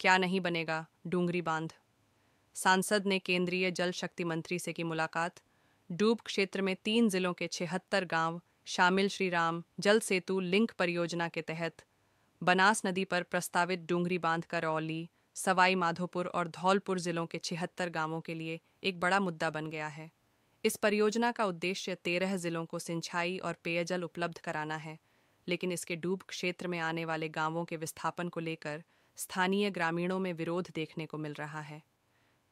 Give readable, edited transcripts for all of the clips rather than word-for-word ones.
क्या नहीं बनेगा डूंगरी बांध। सांसद ने केंद्रीय जल शक्ति मंत्री से की मुलाकात। डूब क्षेत्र में 3 जिलों के 76 गांव शामिल श्री राम जल सेतु लिंक परियोजना के तहत बनास नदी पर प्रस्तावित डूंगरी बांध करौली, सवाई माधोपुर और धौलपुर जिलों के 76 गांवों के लिए एक बड़ा मुद्दा बन गया है। इस परियोजना का उद्देश्य 13 जिलों को सिंचाई और पेयजल उपलब्ध कराना है, लेकिन इसके डूब क्षेत्र में आने वाले गांवों के विस्थापन को लेकर स्थानीय ग्रामीणों में विरोध देखने को मिल रहा है।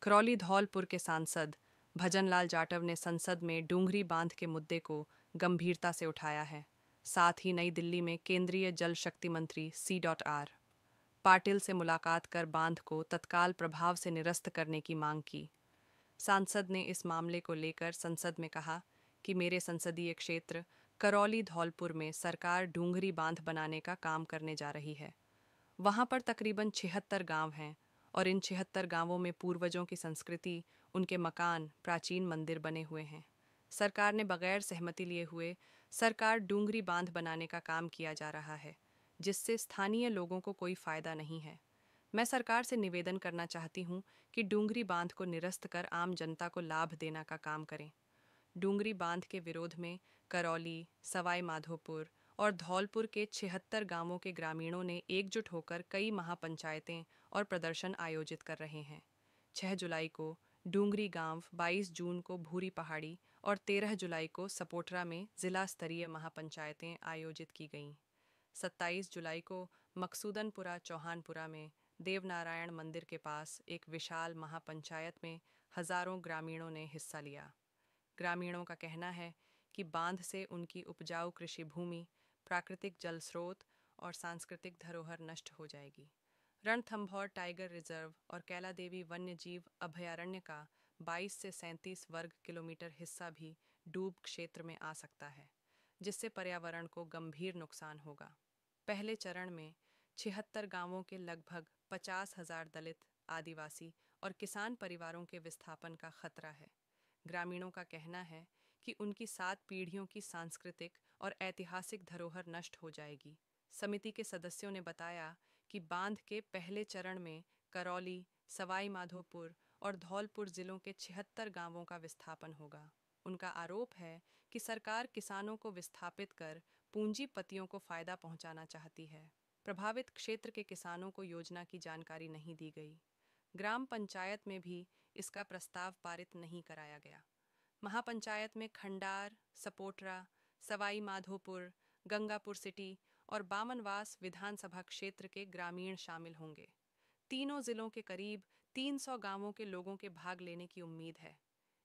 करौली धौलपुर के सांसद भजनलाल जाटव ने संसद में डूंगरी बांध के मुद्दे को गंभीरता से उठाया है। साथ ही नई दिल्ली में केंद्रीय जल शक्ति मंत्री C.R. पाटिल से मुलाकात कर बांध को तत्काल प्रभाव से निरस्त करने की मांग की। सांसद ने इस मामले को लेकर संसद में कहा कि मेरे संसदीय क्षेत्र करौली धौलपुर में सरकार डूंगरी बांध बनाने का काम करने जा रही है। वहां पर तकरीबन 76 गांव हैं और इन 76 गांवों में पूर्वजों की संस्कृति, उनके मकान, प्राचीन मंदिर बने हुए हैं। सरकार ने बगैर सहमति लिए हुए सरकार डूंगरी बांध बनाने का काम किया जा रहा है, जिससे स्थानीय लोगों को कोई फायदा नहीं है। मैं सरकार से निवेदन करना चाहती हूँ कि डूंगरी बांध को निरस्त कर आम जनता को लाभ देना का काम करें। डूंगरी बांध के विरोध में करौली, सवाई माधोपुर और धौलपुर के 76 गांवों के ग्रामीणों ने एकजुट होकर कई महापंचायतें और प्रदर्शन आयोजित कर रहे हैं। 6 जुलाई को डूंगरी गांव, 22 जून को भूरी पहाड़ी और 13 जुलाई को सपोटरा में जिला स्तरीय महापंचायतें आयोजित की गईं। 27 जुलाई को मकसूदनपुरा चौहानपुरा में देवनारायण मंदिर के पास एक विशाल महापंचायत में हजारों ग्रामीणों ने हिस्सा लिया। ग्रामीणों का कहना है कि बांध से उनकी उपजाऊ कृषि भूमि, प्राकृतिक जल स्रोत और सांस्कृतिक धरोहर नष्ट हो जाएगी। रणथंभौर टाइगर रिजर्व और कैला देवी वन्य जीव अभयारण्य का 22 से 37 वर्ग किलोमीटर हिस्सा भी डूब क्षेत्र में आ सकता है, जिससे पर्यावरण को गंभीर नुकसान होगा। पहले चरण में 76 गांवों के लगभग 50,000 दलित, आदिवासी और किसान परिवारों के विस्थापन का खतरा है। ग्रामीणों का कहना है कि उनकी 7 पीढ़ियों की सांस्कृतिक और ऐतिहासिक धरोहर नष्ट हो जाएगी। समिति के सदस्यों ने बताया कि बांध के पहले चरण में करौली, सवाई माधोपुर और धौलपुर जिलों के 76 गांवों का विस्थापन होगा। उनका आरोप है कि सरकार किसानों को विस्थापित कर पूंजीपतियों को फायदा पहुंचाना चाहती है। प्रभावित क्षेत्र के किसानों को योजना की जानकारी नहीं दी गई। ग्राम पंचायत में भी इसका प्रस्ताव पारित नहीं कराया गया। महापंचायत में खंडार, सपोटरा, सवाई माधोपुर, गंगापुर सिटी और बामनवास विधानसभा क्षेत्र के ग्रामीण शामिल होंगे। तीनों जिलों के करीब 300 गांवों के लोगों के भाग लेने की उम्मीद है।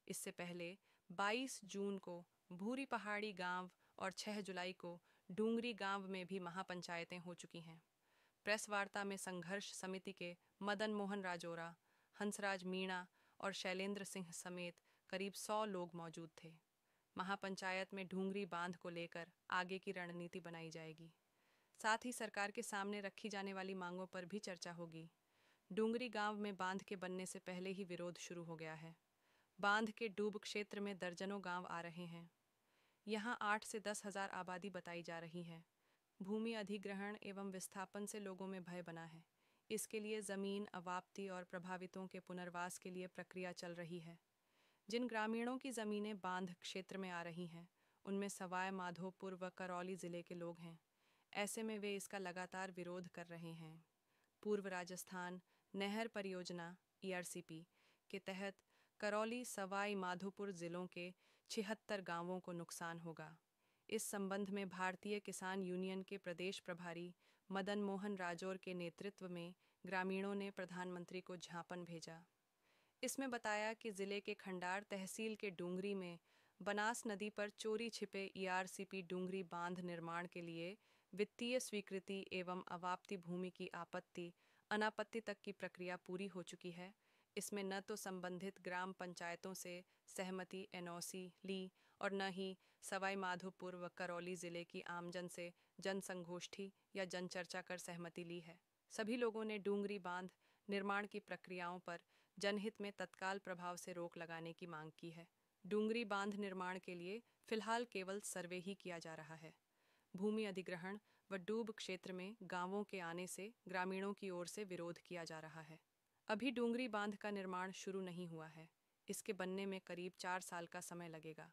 इससे पहले 22 जून को भूरी पहाड़ी गांव और 6 जुलाई को डूंगरी गांव में भी महापंचायतें हो चुकी हैं। प्रेस वार्ता में संघर्ष समिति के मदन मोहन राजौरा, हंसराज मीणा और शैलेंद्र सिंह समेत करीब 100 लोग मौजूद थे। महापंचायत में डूंगरी बांध को लेकर आगे की रणनीति बनाई जाएगी। साथ ही सरकार के सामने रखी जाने वाली मांगों पर भी चर्चा होगी। डूंगरी गांव में बांध के बनने से पहले ही विरोध शुरू हो गया है। बांध के डूब क्षेत्र में दर्जनों गांव आ रहे हैं। यहाँ 8 से 10 हजार आबादी बताई जा रही है। भूमि अधिग्रहण एवं विस्थापन से लोगों में भय बना है। इसके लिए जमीन अवाप्ति और प्रभावितों के पुनर्वास के लिए प्रक्रिया चल रही है। जिन ग्रामीणों की जमीनें बांध क्षेत्र में आ रही हैं, उनमें सवाई माधोपुर व करौली जिले के लोग हैं। ऐसे में वे इसका लगातार विरोध कर रहे हैं। पूर्व राजस्थान नहर परियोजना ERCP के तहत करौली, सवाई माधोपुर जिलों के 76 गांवों को नुकसान होगा। इस संबंध में भारतीय किसान यूनियन के प्रदेश प्रभारी मदन मोहन राजौर के नेतृत्व में ग्रामीणों ने प्रधानमंत्री को ज्ञापन भेजा। इसमें बताया कि जिले के खंडार तहसील के डूंगरी में बनास नदी पर चोरी छिपे ERCP डूंगरी बांध निर्माण के लिए वित्तीय स्वीकृति एवं अवाप्ति भूमि की आपत्ति अनापत्ति तक की प्रक्रिया पूरी हो चुकी है। इसमें न तो संबंधित ग्राम पंचायतों से सहमति NOC ली और न ही सवाई माधोपुर व करौली जिले की आमजन से जन संगोष्ठी या जनचर्चा कर सहमति ली है। सभी लोगों ने डूंगरी बांध निर्माण की प्रक्रियाओं पर जनहित में तत्काल प्रभाव से रोक लगाने की मांग की है। डूंगरी बांध निर्माण के लिए फिलहाल केवल सर्वे ही किया जा रहा है। भूमि अधिग्रहण व डूब क्षेत्र में गांवों के आने से ग्रामीणों की ओर से विरोध किया जा रहा है। अभी डूंगरी बांध का निर्माण शुरू नहीं हुआ है। इसके बनने में करीब 4 साल का समय लगेगा।